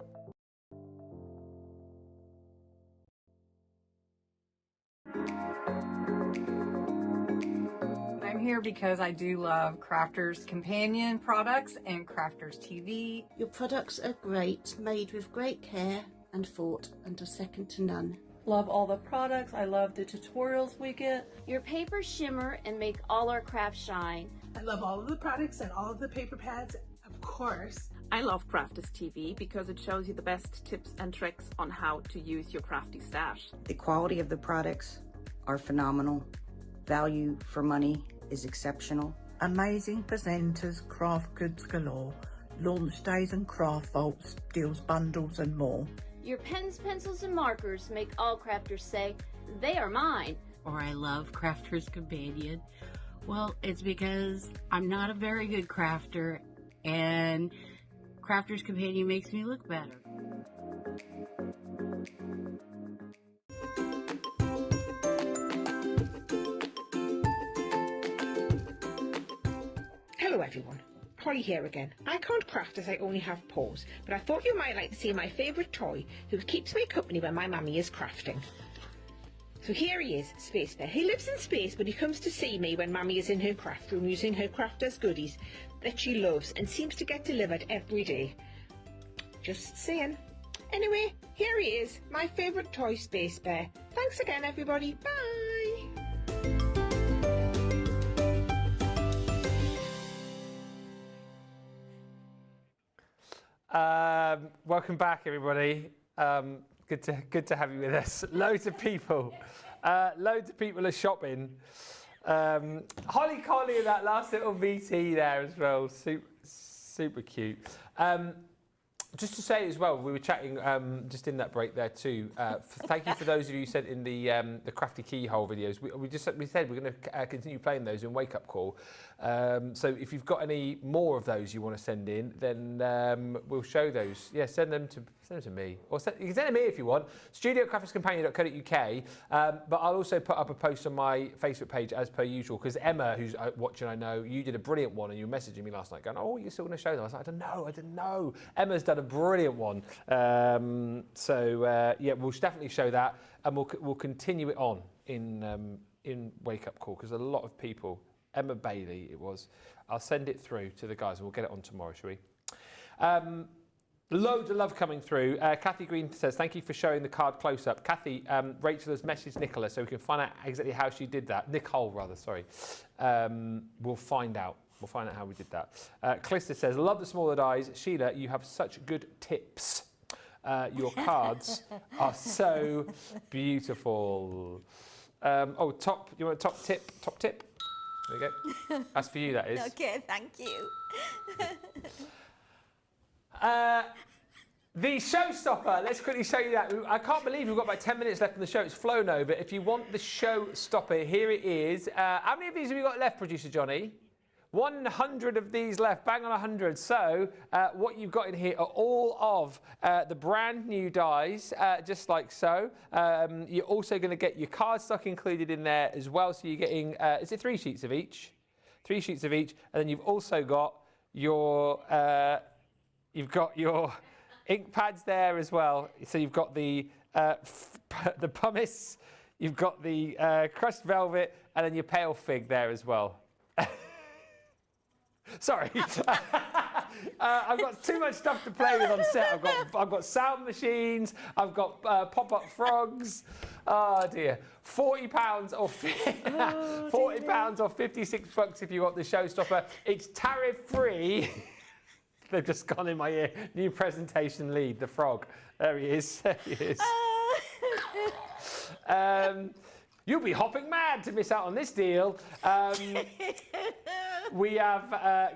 I'm here because I do love Crafters Companion products and Crafters TV. Your products are great, made with great care and thought, and are second to none. Love all the products. I love the tutorials we get. Your papers shimmer and make all our crafts shine. I love all of the products and all of the paper pads, of course. I love Crafters TV because it shows you the best tips and tricks on how to use your crafty stash. The quality of the products are phenomenal. Value for money is exceptional. Amazing presenters, craft goods galore, launch days and craft vaults, deals bundles and more. Your pens, pencils, and markers make all crafters say, they are mine. Or I love Crafters Companion. Well, it's because I'm not a very good crafter, and Crafters Companion makes me look better. Hello everyone. Polly here again. I can't craft as I only have paws, but I thought you might like to see my favourite toy who keeps me company when my mummy is crafting. So here he is, Space Bear. He lives in space, but he comes to see me when Mummy is in her craft room using her crafters goodies that she loves and seems to get delivered every day. Just saying. Anyway, here he is, my favourite toy, Space Bear. Thanks again, everybody. Bye! Welcome back, everybody. Good to have you with us. Loads of people are shopping. Holly Collie and that last little VT there as well. Super cute. Just to say as well, we were chatting just in that break there too. Thank you for those of you who sent in the crafty keyhole videos. We said we're going to continue playing those in Wake Up Call. So if you've got any more of those you want to send in, then we'll show those. Yeah, send them to me, or you can send them to me if you want. studio@crafterscompanion.co.uk. But I'll also put up a post on my Facebook page as per usual, because Emma, who's watching, I know you did a brilliant one, and you were messaging me last night going, "Oh, you're still going to show them?" I was like, "I don't know." Emma's done a brilliant one. Yeah, we'll definitely show that, and we'll continue it on in Wake Up Call, because a lot of people. Emma Bailey, it was. I'll send it through to the guys and we'll get it on tomorrow, shall we? Loads of love coming through. Kathy Green says, thank you for showing the card close up. Kathy, Rachel has messaged Nicola so we can find out exactly how she did that. Nicole, rather, sorry. We'll find out. We'll find out how we did that. Clister says, love the smaller dies. Sheila, you have such good tips. Your cards are so beautiful. You want a top tip? Top tip? There you go. That's for you, that is. Okay, thank you. The showstopper, let's quickly show you that. I can't believe we've got about 10 minutes left on the show. It's flown over. If you want the showstopper, here it is. How many of these have we got left, Producer Johnny? 100 of these left, bang on 100. So what you've got in here are all of the brand new dies, just like so. You're also going to get your cardstock included in there as well. So you're getting, is it 3 sheets of each? 3 sheets of each. And then you've also got your, ink pads there as well. So you've got the pumice, you've got the crushed velvet, and then your pale fig there as well. Sorry, I've got too much stuff to play with on set. I've got sound machines. I've got pop-up frogs. Oh dear, £40 or £40 or $56 if you want the showstopper. It's tariff free. They've just gone in my ear. New presentation lead, the frog. There he is. There he is. You'll be hopping mad to miss out on this deal. We have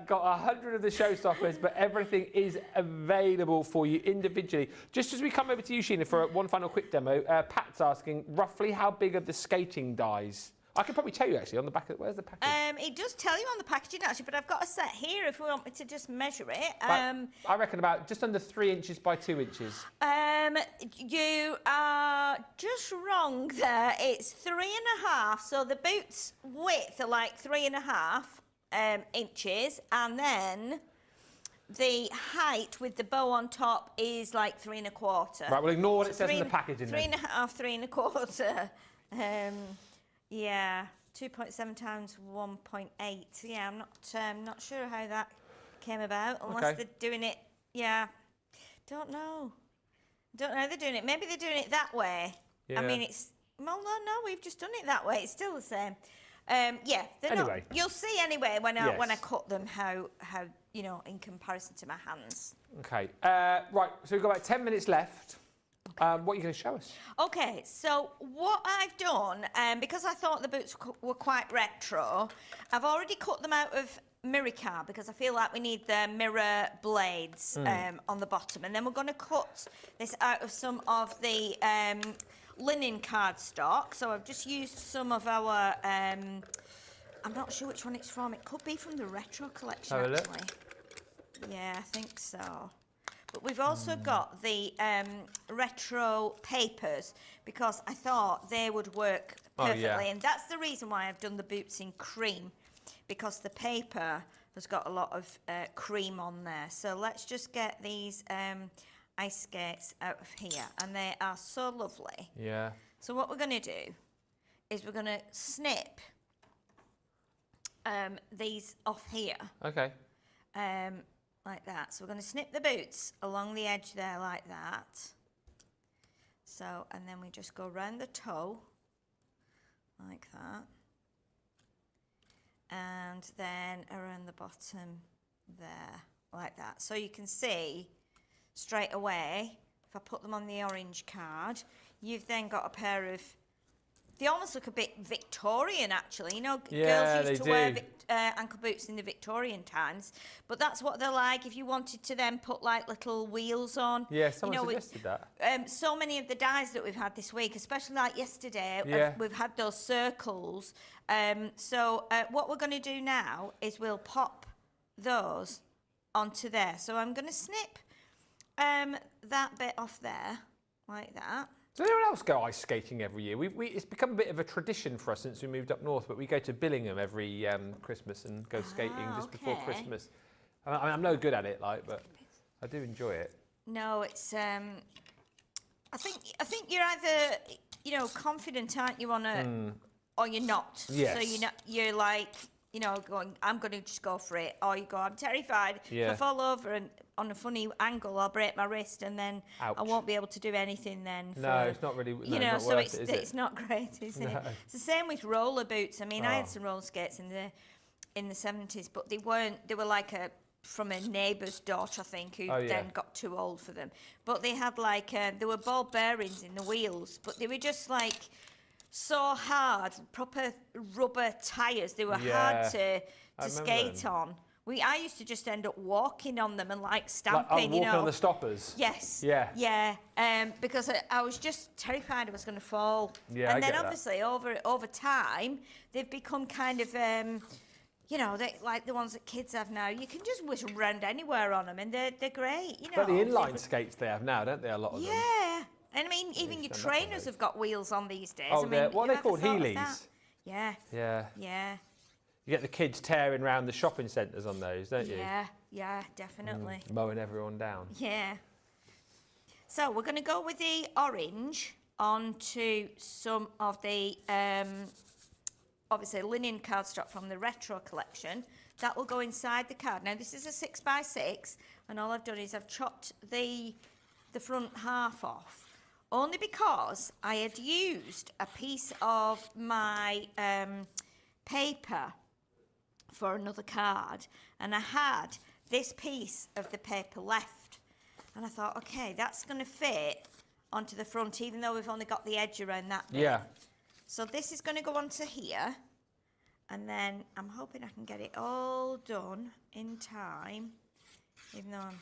got 100 of the showstoppers, but everything is available for you individually. Just as we come over to you, Sheena, for one final quick demo, Pat's asking roughly how big are the skating dies? I could probably tell you actually on the back of where's the package? It does tell you on the packaging actually, but I've got a set here if we want me to just measure it. I reckon about just under 3 inches by 2 inches. You are just wrong there. It's 3.5. So the boot's width are like 3.5 inches, and then the height with the bow on top is like 3.25. Right, we'll ignore what it says in the packaging. 3.5, 3.25. Yeah, 2.7 times 1.8. Yeah, I'm not sure how that came about, unless they're doing it. Yeah, don't know they're doing it. Maybe they're doing it that way. Yeah. I mean, it's well, no, we've just done it that way. It's still the same. Yeah, they're anyway. Not. You'll see anyway when I cut them how in comparison to my hands. Okay, right. So we've got about 10 minutes left. What are you going to show us? Okay, so what I've done, because I thought the boots were quite retro, I've already cut them out of mirror card because I feel like we need the mirror blades on the bottom. And then we're going to cut this out of some of the linen cardstock. So I've just used some of our, I'm not sure which one it's from. It could be from the retro collection, actually. Yeah, I think so. But we've also got the retro papers because I thought they would work perfectly. And that's the reason why I've done the boots in cream, because the paper has got a lot of cream on there. So let's just get these ice skates out of here, and they are so lovely. Yeah. So what we're going to do is we're going to snip these off here. Okay. Like that. So we're going to snip the boots along the edge there like that. So, and then we just go around the toe like that. And then around the bottom there like that. So you can see straight away, if I put them on the orange card, you've then got a pair of, they almost look a bit Victorian actually. You know, girls used to wear ankle boots in the Victorian times, but that's what they're like if you wanted to then put like little wheels on. Yeah, someone suggested that. So many of the dyes that we've had this week, especially like yesterday, we've had those circles. So what we're going to do now is we'll pop those onto there. So I'm going to snip that bit off there, like that. Does anyone else go ice skating every year? It's become a bit of a tradition for us since we moved up north, but we go to Billingham every Christmas and go skating just before Christmas. I'm no good at it, but I do enjoy it. No, it's. I think you're either confident, aren't you, on a, or you're not. Yes. So you're like going, I'm going to just go for it, or you go, I'm terrified. If I fall over and on a funny angle, I'll break my wrist, and then I won't be able to do anything then. No, it's not really. It's not great, is it? It's the same with roller boots. I mean, I had some roller skates in the 70s, but they weren't. They were like from a neighbour's daughter, I think, who then got too old for them. But they had like there were ball bearings in the wheels, but they were just like so hard, proper rubber tyres. They were hard to skate on. I used to just end up walking on them and like stamping, walking on the stoppers. Yes. Yeah. Yeah. Because I was just terrified I was going to fall. Yeah, and then obviously over time they've become kind of like the ones that kids have now. You can just whiz around anywhere on them, and they're great. But the inline skates they have now, don't they? A lot of them. Yeah. And I mean, even your trainers have got wheels on these days. Oh, I mean, what are they called? Heelys. Yeah. Yeah. Yeah. You get the kids tearing around the shopping centres on those, don't you? Yeah, definitely. Mowing everyone down. Yeah. So we're going to go with the orange onto some of the, obviously, linen cardstock from the retro collection. That will go inside the card. Now, this is a 6x6, and all I've done is I've chopped the front half off, only because I had used a piece of my paper for another card, and I had this piece of the paper left, and I thought, okay, that's going to fit onto the front, even though we've only got the edge around that bit. Yeah. So this is going to go onto here, and then I'm hoping I can get it all done in time, even though I'm...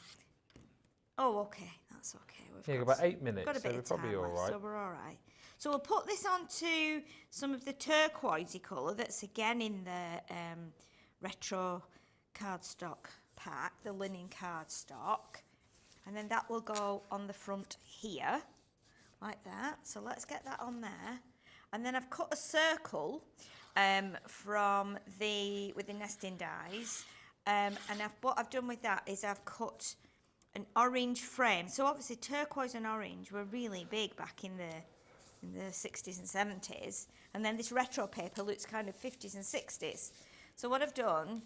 Oh, okay, that's okay. We've got about 8 minutes, got a bit so we're of time probably all left, right. So we're all right. So we'll put this onto some of the turquoisey colour that's again in the retro cardstock pack, the linen cardstock, and then that will go on the front here, like that. So let's get that on there, and then I've cut a circle with the nesting dies, and what I've done with that is I've cut an orange frame. So obviously turquoise and orange were really big back in the 60s and 70s, and then this retro paper looks kind of 50s and 60s. So what I've done,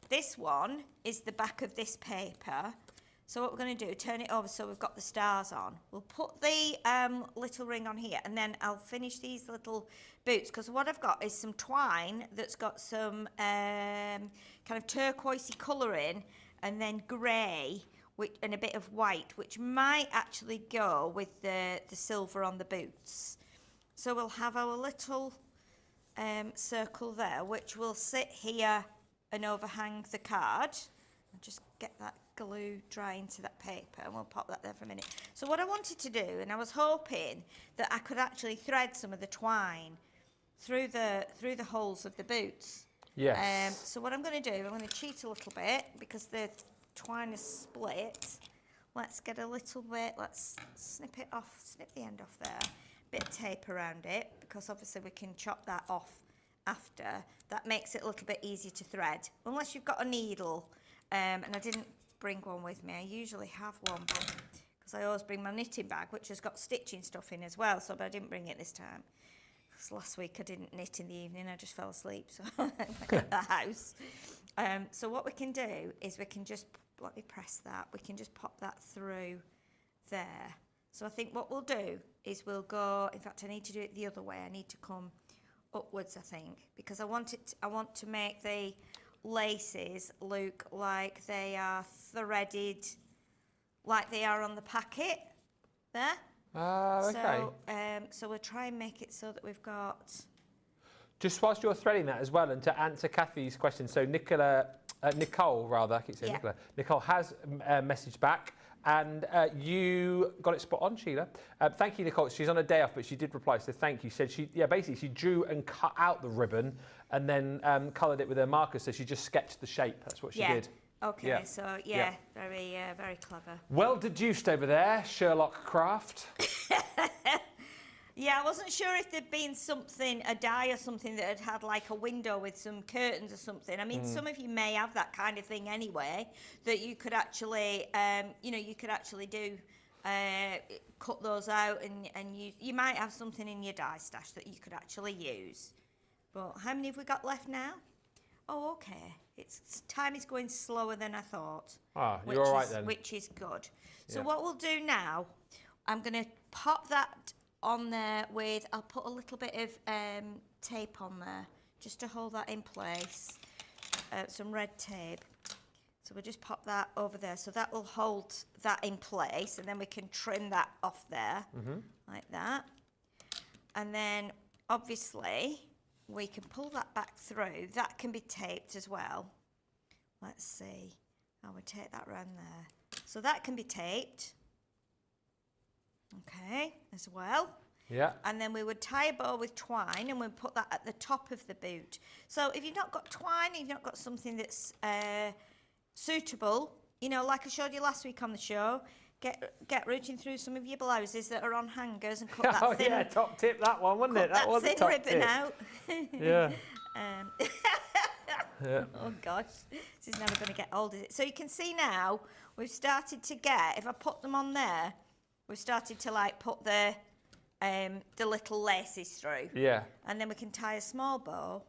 this one is the back of this paper. So what we're going to do, turn it over so we've got the stars on. We'll put the little ring on here, and then I'll finish these little boots, because what I've got is some twine that's got some kind of turquoisey colour in, and then grey and a bit of white, which might actually go with the silver on the boots. So we'll have our little circle there, which will sit here and overhang the card. I'll just get that glue dry into that paper, and we'll pop that there for a minute. So what I wanted to do, and I was hoping that I could actually thread some of the twine through the holes of the boots. Yes. So what I'm going to do, I'm going to cheat a little bit because the twine is split. Let's get a little bit, let's snip it off, snip the end off there, bit of tape around it, because obviously we can chop that off after, that makes it a little bit easier to thread, unless you've got a needle. And I didn't bring one with me. I usually have one, because I always bring my knitting bag, which has got stitching stuff in as well, but I didn't bring it this time. Because last week I didn't knit in the evening, I just fell asleep, so I got the house. So what we can do is we can just, let me press that, we can just pop that through there. So I think what we'll do is we'll go, in fact I need to do it the other way, I need to come upwards I think, because I want to make the laces look like they are threaded, like they are on the packet, there. Okay. So we'll try and make it so that we've got... Just whilst you're threading that as well, and to answer Kathy's question, so Nicole, rather, I keep saying Nicola. Nicole has messaged back, and you got it spot on, Sheila. Thank you, Nicole. She's on a day off, but she did reply, so thank you. Said basically she drew and cut out the ribbon, and then coloured it with her marker, so she just sketched the shape. That's what she did. Okay, yeah. so very clever. Well deduced over there, Sherlock Craft. Yeah, I wasn't sure if there'd been something, a die or something that had like a window with some curtains or something. I mean, some of you may have that kind of thing anyway, that you could actually, you could actually do, cut those out, and you might have something in your die stash that you could actually use. But how many have we got left now? Oh, okay. Time is going slower than I thought. Ah, you're all right then. Which is good. So what we'll do now, I'm going to pop that on there with, I'll put a little bit of tape on there just to hold that in place, some red tape. So we'll just pop that over there, so that will hold that in place, and then we can trim that off there, like that. And then obviously we can pull that back through. That can be taped as well. Let's see, I would take that around there. So that can be taped. Okay, as well. Yeah. And then we would tie a bow with twine, and we'd put that at the top of the boot. So if you've not got twine, you've not got something that's suitable, like I showed you last week on the show, get rooting through some of your blouses that are on hangers and cut that thin. Oh yeah, top tip that one, wasn't it? That was a top ribbon tip. out. Yeah. Oh gosh, this is never going to get old, is it? So you can see now we've started to get, if I put them on there, we've started to like put the little laces through. Yeah. And then we can tie a small bow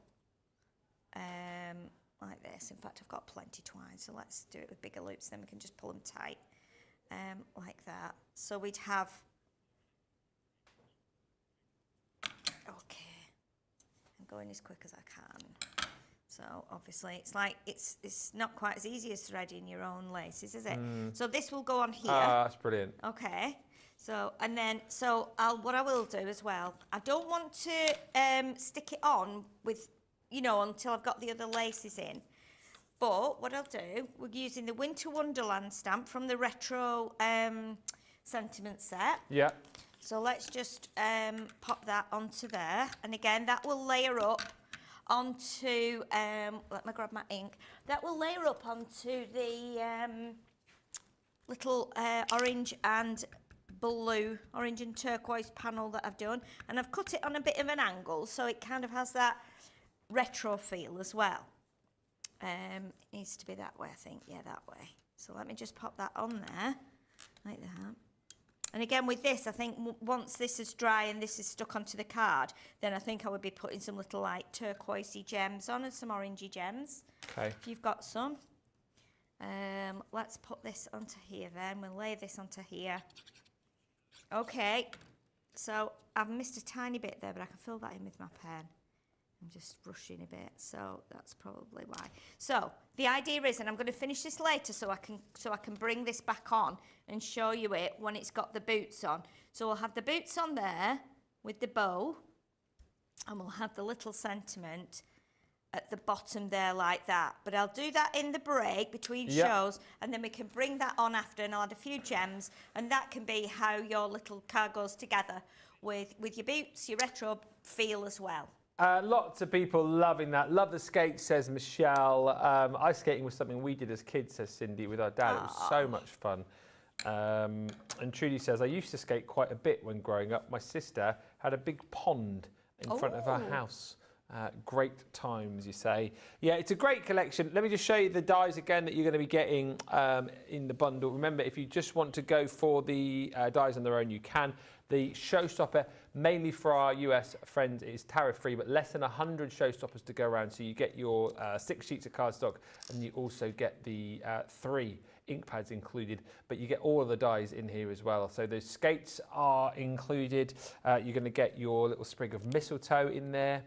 like this. In fact, I've got plenty twine, so let's do it with bigger loops, then we can just pull them tight like that. So we'd have... Okay. I'm going as quick as I can. So obviously it's not quite as easy as threading your own laces, is it? So this will go on here. Ah, that's brilliant. Okay. So what I will do as well, I don't want to stick it on with, until I've got the other laces in. But what I'll do, we're using the Winter Wonderland stamp from the Retro Sentiment set. Yeah. So let's just pop that onto there. And again, that will layer up onto, let me grab my ink. That will layer up onto the little orange and turquoise panel that I've done, and I've cut it on a bit of an angle so it kind of has that retro feel as well. It needs to be that way, I think. Yeah, that way. So let me just pop that on there like that. And again with this, I think once this is dry and this is stuck onto the card, then I think I would be putting some little like turquoisey gems on and some orangey gems. Okay. If you've got some. Let's put this onto here then. We'll lay this onto here. Okay, so I've missed a tiny bit there, but I can fill that in with my pen. I'm just rushing a bit, so that's probably why. So the idea is, and I'm going to finish this later, so I can bring this back on and show you it when it's got the boots on. So we'll have the boots on there with the bow, and we'll have the little sentiment at the bottom there like that. But I'll do that in the break between shows, and then we can bring that on after, and I'll add a few gems, and that can be how your little car goes together with your boots, your retro feel as well. Lots of people loving that. Love the skates, says Michelle. Ice skating was something we did as kids, says Cindy, with our dad. It was so much fun. And Trudy says, I used to skate quite a bit when growing up. My sister had a big pond in front of our house. Great times, you say. Yeah, it's a great collection. Let me just show you the dies again that you're going to be getting in the bundle. Remember, if you just want to go for the dies on their own, you can. The showstopper, mainly for our US friends, is tariff-free, but less than 100 showstoppers to go around. So you get your 6 sheets of cardstock, and you also get the 3 ink pads included, but you get all of the dies in here as well. So those skates are included. You're going to get your little sprig of mistletoe in there.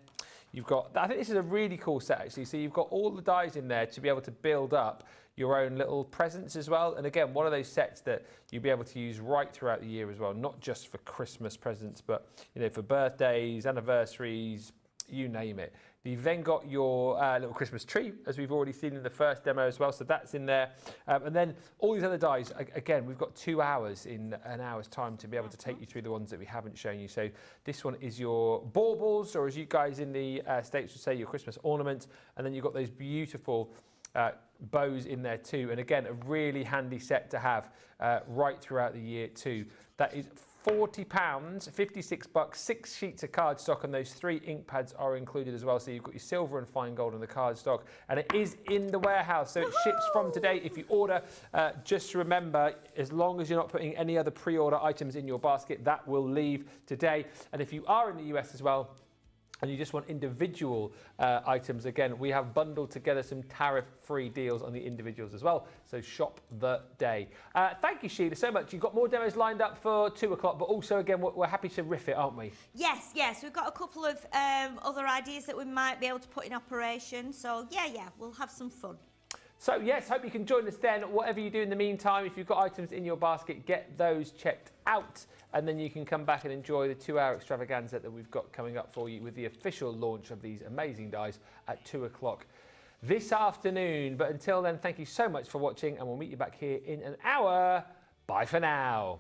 You've got, I think this is a really cool set actually. So you've got all the dies in there to be able to build up your own little presents as well. And again, one of those sets that you'll be able to use right throughout the year as well, not just for Christmas presents, but you know, for birthdays, anniversaries, you name it. You've then got your little Christmas tree, as we've already seen in the first demo as well, so that's in there. And then all these other dies, again, we've got 2 hours in an hour's time to be able to take you through the ones that we haven't shown you. So this one is your baubles, or as you guys in the States would say, your Christmas ornament. And then you've got those beautiful bows in there too. And again, a really handy set to have right throughout the year too. That is £40, $56, 6 sheets of cardstock, and those 3 ink pads are included as well. So you've got your silver and fine gold on the cardstock, and it is in the warehouse. So it ships from today. If you order, just remember, as long as you're not putting any other pre-order items in your basket, that will leave today. And if you are in the US as well, and you just want individual items, again, we have bundled together some tariff-free deals on the individuals as well. So shop the day. Thank you, Sheila, so much. You've got more demos lined up for 2 o'clock, but also, again, we're happy to riff it, aren't we? Yes, yes. We've got a couple of other ideas that we might be able to put in operation. So, yeah, we'll have some fun. So, yes, hope you can join us then. Whatever you do in the meantime, if you've got items in your basket, get those checked out. And then you can come back and enjoy the 2-hour extravaganza that we've got coming up for you with the official launch of these amazing dies at 2 o'clock this afternoon. But until then, thank you so much for watching, and we'll meet you back here in an hour. Bye for now.